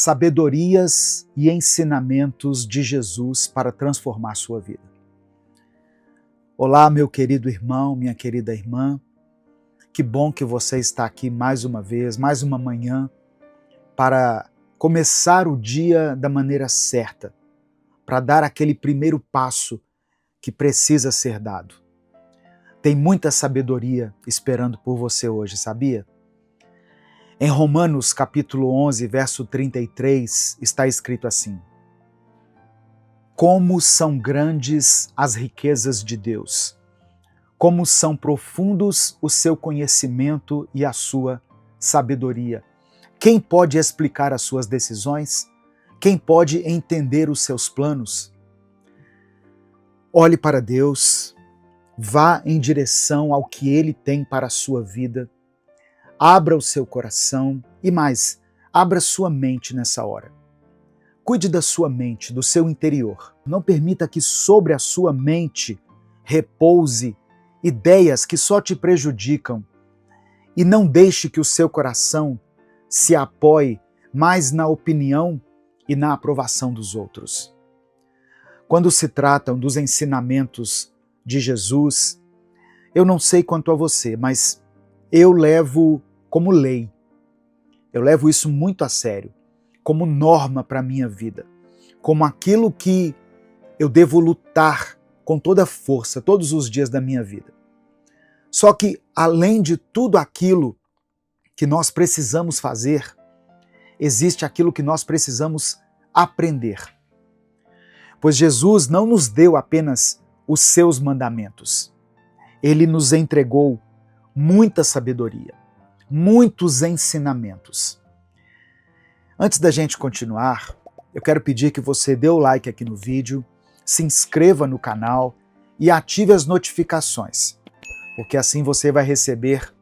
sabedorias e ensinamentos de Jesus para transformar sua vida. Olá, meu querido irmão, minha querida irmã, que bom que você está aqui mais uma vez, mais uma manhã, para começar o dia da maneira certa, para dar aquele primeiro passo que precisa ser dado. Tem muita sabedoria esperando por você hoje, sabia? Em Romanos capítulo 11, verso 33, está escrito assim: Como são grandes as riquezas de Deus, como são profundos o seu conhecimento e a sua sabedoria. Quem pode explicar as suas decisões? Quem pode entender os seus planos? Olhe para Deus, vá em direção ao que Ele tem para a sua vida, abra o seu coração e mais, abra sua mente nessa hora. Cuide da sua mente, do seu interior. Não permita que sobre a sua mente repouse ideias que só te prejudicam e não deixe que o seu coração se apoie mais na opinião e na aprovação dos outros. Quando se tratam dos ensinamentos de Jesus, eu não sei quanto a você, mas eu levo como lei. Eu levo isso muito a sério, como norma para a minha vida, como aquilo que eu devo lutar com toda a força todos os dias da minha vida. Só que, além de tudo aquilo que nós precisamos fazer, existe aquilo que nós precisamos aprender. Pois Jesus não nos deu apenas os seus mandamentos. Ele nos entregou muita sabedoria, muitos ensinamentos. Antes da gente continuar, eu quero pedir que você dê o like aqui no vídeo, se inscreva no canal e ative as notificações, porque assim você vai receber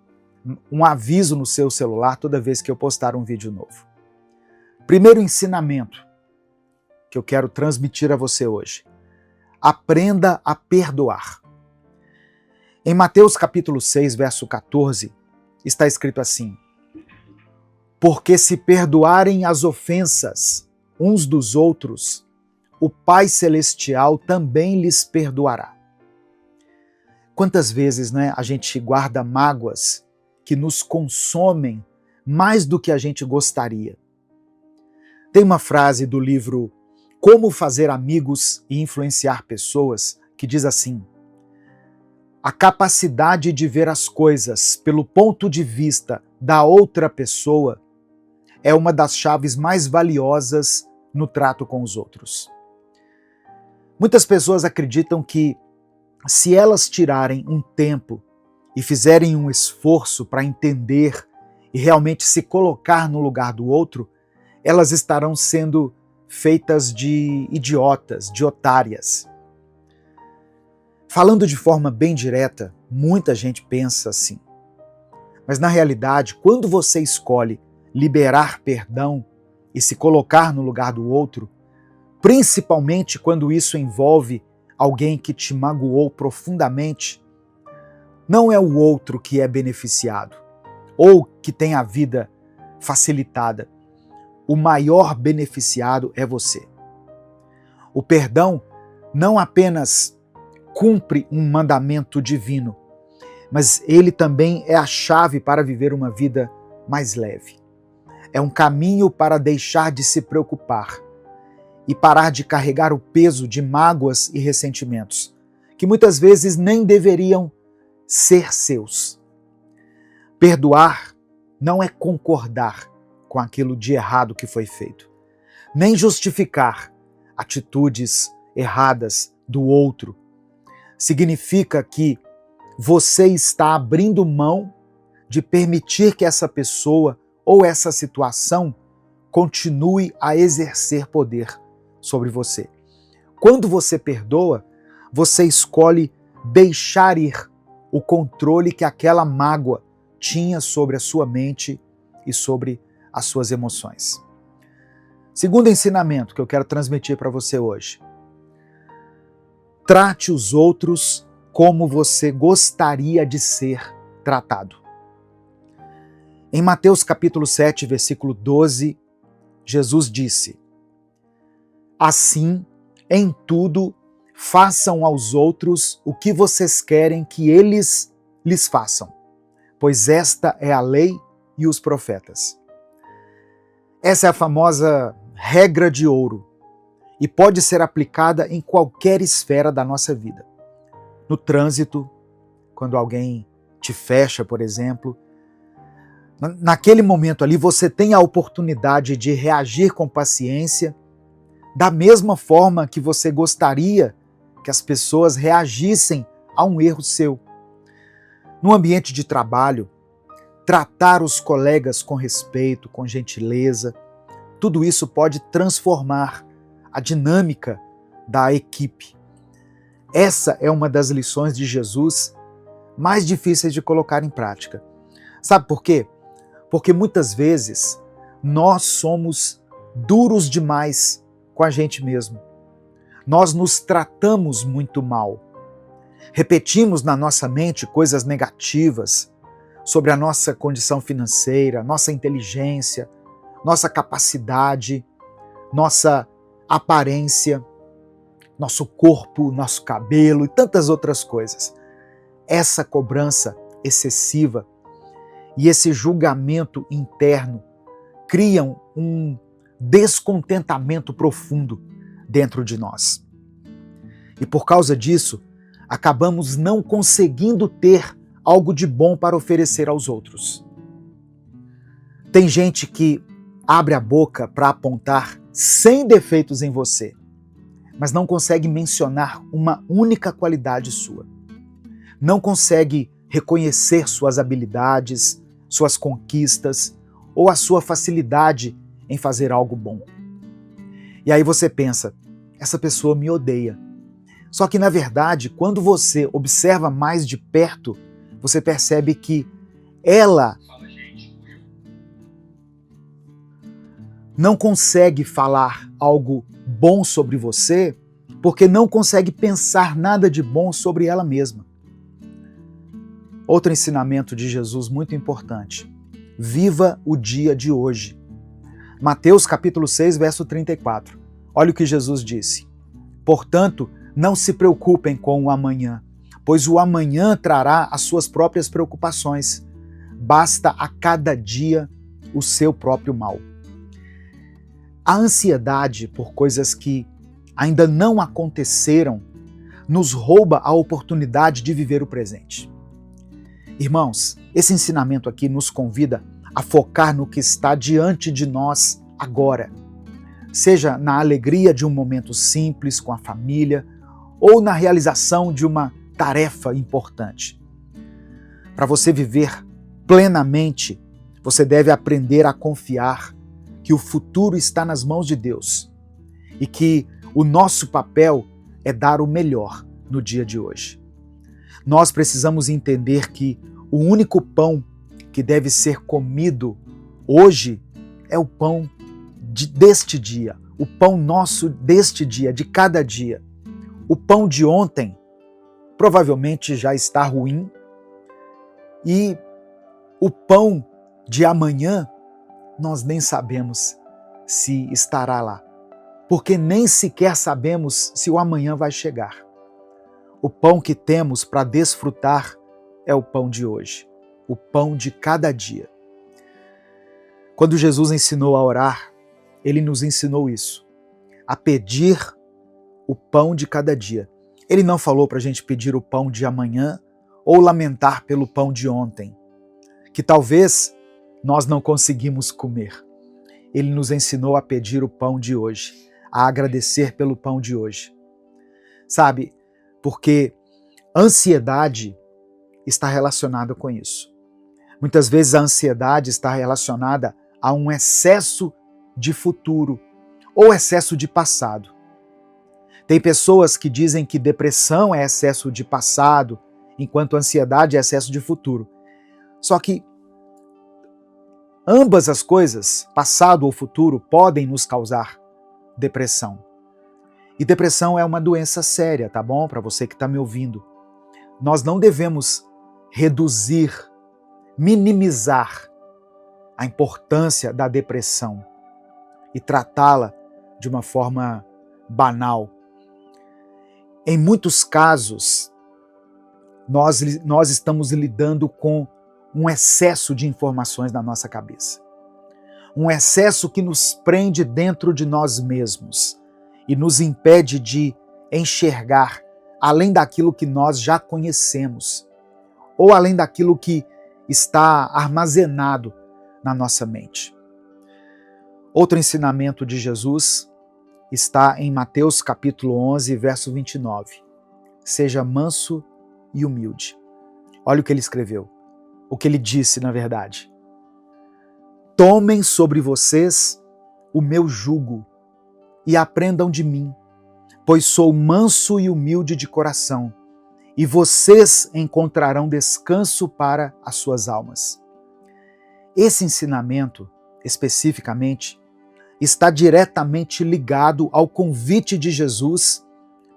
um aviso no seu celular toda vez que eu postar um vídeo novo. Primeiro ensinamento que eu quero transmitir a você hoje: aprenda a perdoar. Em Mateus capítulo 6, verso 14, está escrito assim: Porque se perdoarem as ofensas uns dos outros, o Pai Celestial também lhes perdoará. Quantas vezes, a gente guarda mágoas que nos consomem mais do que a gente gostaria? Tem uma frase do livro Como Fazer Amigos e Influenciar Pessoas que diz assim: a capacidade de ver as coisas pelo ponto de vista da outra pessoa é uma das chaves mais valiosas no trato com os outros. Muitas pessoas acreditam que, se elas tirarem um tempo e fizerem um esforço para entender e realmente se colocar no lugar do outro, elas estarão sendo feitas de idiotas, de otárias. Falando de forma bem direta, muita gente pensa assim. Mas na realidade, quando você escolhe liberar perdão e se colocar no lugar do outro, principalmente quando isso envolve alguém que te magoou profundamente, não é o outro que é beneficiado ou que tem a vida facilitada. O maior beneficiado é você. O perdão não apenas cumpre um mandamento divino, mas ele também é a chave para viver uma vida mais leve. É um caminho para deixar de se preocupar e parar de carregar o peso de mágoas e ressentimentos, que muitas vezes nem deveriam ser seus. Perdoar não é concordar com aquilo de errado que foi feito, nem justificar atitudes erradas do outro. Significa que você está abrindo mão de permitir que essa pessoa ou essa situação continue a exercer poder sobre você. Quando você perdoa, você escolhe deixar ir o controle que aquela mágoa tinha sobre a sua mente e sobre as suas emoções. Segundo ensinamento que eu quero transmitir para você hoje: trate os outros como você gostaria de ser tratado. Em Mateus capítulo 7, versículo 12, Jesus disse: assim, em tudo, façam aos outros o que vocês querem que eles lhes façam, pois esta é a lei e os profetas. Essa é a famosa regra de ouro e pode ser aplicada em qualquer esfera da nossa vida. No trânsito, quando alguém te fecha, por exemplo, naquele momento ali você tem a oportunidade de reagir com paciência, da mesma forma que você gostaria que as pessoas reagissem a um erro seu. No ambiente de trabalho, tratar os colegas com respeito, com gentileza, tudo isso pode transformar a dinâmica da equipe. Essa é uma das lições de Jesus mais difíceis de colocar em prática. Sabe por quê? Porque muitas vezes nós somos duros demais com a gente mesmo. Nós nos tratamos muito mal. Repetimos na nossa mente coisas negativas sobre a nossa condição financeira, nossa inteligência, nossa capacidade, nossa aparência, nosso corpo, nosso cabelo e tantas outras coisas. Essa cobrança excessiva e esse julgamento interno criam um descontentamento profundo dentro de nós. E por causa disso, acabamos não conseguindo ter algo de bom para oferecer aos outros. Tem gente que abre a boca para apontar 100 defeitos em você, mas não consegue mencionar uma única qualidade sua. Não consegue reconhecer suas habilidades, suas conquistas ou a sua facilidade em fazer algo bom. E aí você pensa, essa pessoa me odeia. Só que na verdade, quando você observa mais de perto, você percebe que ela não consegue falar algo bom sobre você porque não consegue pensar nada de bom sobre ela mesma. Outro ensinamento de Jesus muito importante. Viva o dia de hoje. Mateus capítulo 6, verso 34. Olha o que Jesus disse. Portanto, não se preocupem com o amanhã, pois o amanhã trará as suas próprias preocupações. Basta a cada dia o seu próprio mal. A ansiedade por coisas que ainda não aconteceram nos rouba a oportunidade de viver o presente. Irmãos, esse ensinamento aqui nos convida a focar no que está diante de nós agora, seja na alegria de um momento simples com a família ou na realização de uma tarefa importante. Para você viver plenamente, você deve aprender a confiar que o futuro está nas mãos de Deus e que o nosso papel é dar o melhor no dia de hoje. Nós precisamos entender que o único pão que deve ser comido hoje é o pão deste dia, o pão nosso deste dia, de cada dia. O pão de ontem provavelmente já está ruim e o pão de amanhã nós nem sabemos se estará lá, porque nem sequer sabemos se o amanhã vai chegar. O pão que temos para desfrutar é o pão de hoje, o pão de cada dia. Quando Jesus ensinou a orar, ele nos ensinou isso, a pedir o pão de cada dia. Ele não falou para a gente pedir o pão de amanhã ou lamentar pelo pão de ontem, que talvez nós não conseguimos comer. Ele nos ensinou a pedir o pão de hoje, a agradecer pelo pão de hoje. Sabe, porque ansiedade está relacionada com isso. Muitas vezes a ansiedade está relacionada a um excesso de futuro ou excesso de passado. Tem pessoas que dizem que depressão é excesso de passado, enquanto ansiedade é excesso de futuro. Só que ambas as coisas, passado ou futuro, podem nos causar depressão. E depressão é uma doença séria, tá bom? Para você que está me ouvindo. Nós não devemos reduzir, minimizar a importância da depressão. e tratá-la de uma forma banal. Em muitos casos, nós estamos lidando com um excesso de informações na nossa cabeça. Um excesso que nos prende dentro de nós mesmos e nos impede de enxergar além daquilo que nós já conhecemos ou além daquilo que está armazenado na nossa mente. Outro ensinamento de Jesus está em Mateus capítulo 11, verso 29. Seja manso e humilde. Olha o que ele escreveu, o que ele disse, na verdade. Tomem sobre vocês o meu jugo e aprendam de mim, pois sou manso e humilde de coração, e vocês encontrarão descanso para as suas almas. Esse ensinamento, especificamente, está diretamente ligado ao convite de Jesus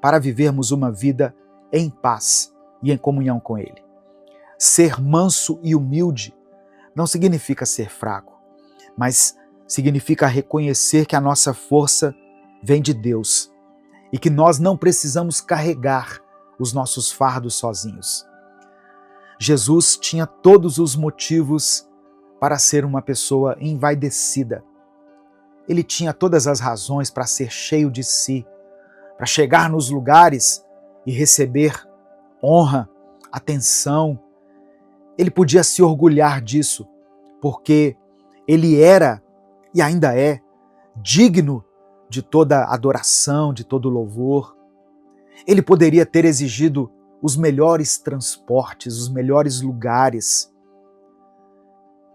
para vivermos uma vida em paz e em comunhão com Ele. Ser manso e humilde não significa ser fraco, mas significa reconhecer que a nossa força vem de Deus e que nós não precisamos carregar os nossos fardos sozinhos. Jesus tinha todos os motivos para ser uma pessoa envaidecida. Ele tinha todas as razões para ser cheio de si, para chegar nos lugares e receber honra, atenção. Ele podia se orgulhar disso, porque ele era e ainda é digno de toda adoração, de todo louvor. Ele poderia ter exigido os melhores transportes, os melhores lugares.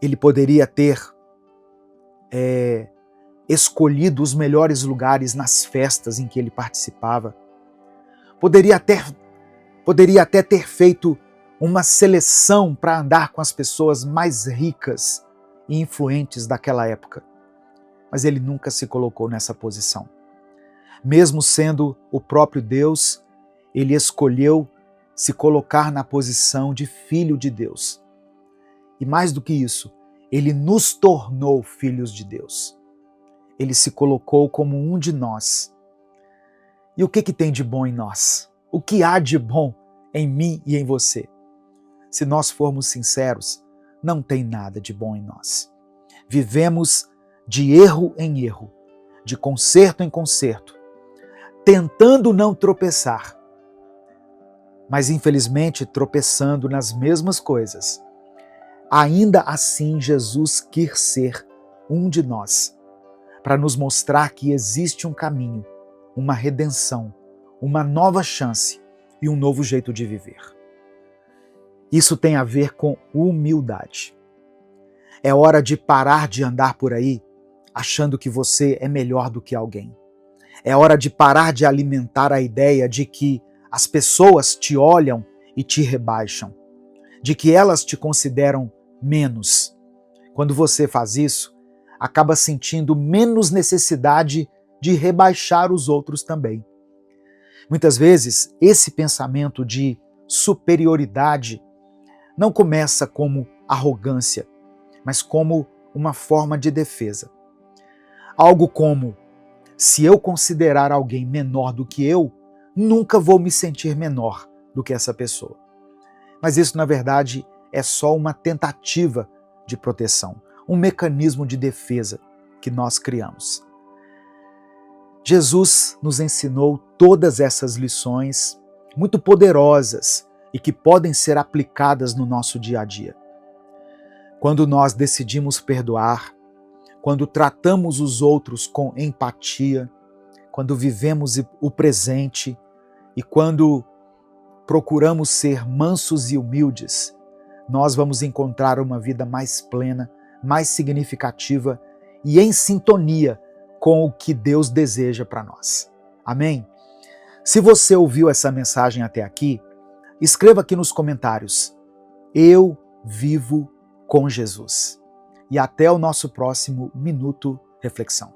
Ele poderia ter escolhido os melhores lugares nas festas em que ele participava. Poderia até ter feito uma seleção para andar com as pessoas mais ricas e influentes daquela época. Mas ele nunca se colocou nessa posição. Mesmo sendo o próprio Deus, ele escolheu se colocar na posição de filho de Deus. E mais do que isso, ele nos tornou filhos de Deus. Ele se colocou como um de nós. E o que tem de bom em nós? O que há de bom em mim e em você? Se nós formos sinceros, não tem nada de bom em nós. Vivemos de erro em erro, de conserto em conserto, tentando não tropeçar, mas infelizmente tropeçando nas mesmas coisas. Ainda assim, Jesus quis ser um de nós, para nos mostrar que existe um caminho, uma redenção, uma nova chance e um novo jeito de viver. Isso tem a ver com humildade. É hora de parar de andar por aí achando que você é melhor do que alguém. É hora de parar de alimentar a ideia de que as pessoas te olham e te rebaixam, de que elas te consideram menos. Quando você faz isso, acaba sentindo menos necessidade de rebaixar os outros também. Muitas vezes, esse pensamento de superioridade não começa como arrogância, mas como uma forma de defesa. Algo como, se eu considerar alguém menor do que eu, nunca vou me sentir menor do que essa pessoa. Mas isso, na verdade, é só uma tentativa de proteção, um mecanismo de defesa que nós criamos. Jesus nos ensinou todas essas lições muito poderosas e que podem ser aplicadas no nosso dia a dia. Quando nós decidimos perdoar, quando tratamos os outros com empatia, quando vivemos o presente e quando procuramos ser mansos e humildes, nós vamos encontrar uma vida mais plena, mais significativa e em sintonia com o que Deus deseja para nós. Amém? Se você ouviu essa mensagem até aqui, escreva aqui nos comentários: eu vivo com Jesus. E até o nosso próximo Minuto Reflexão.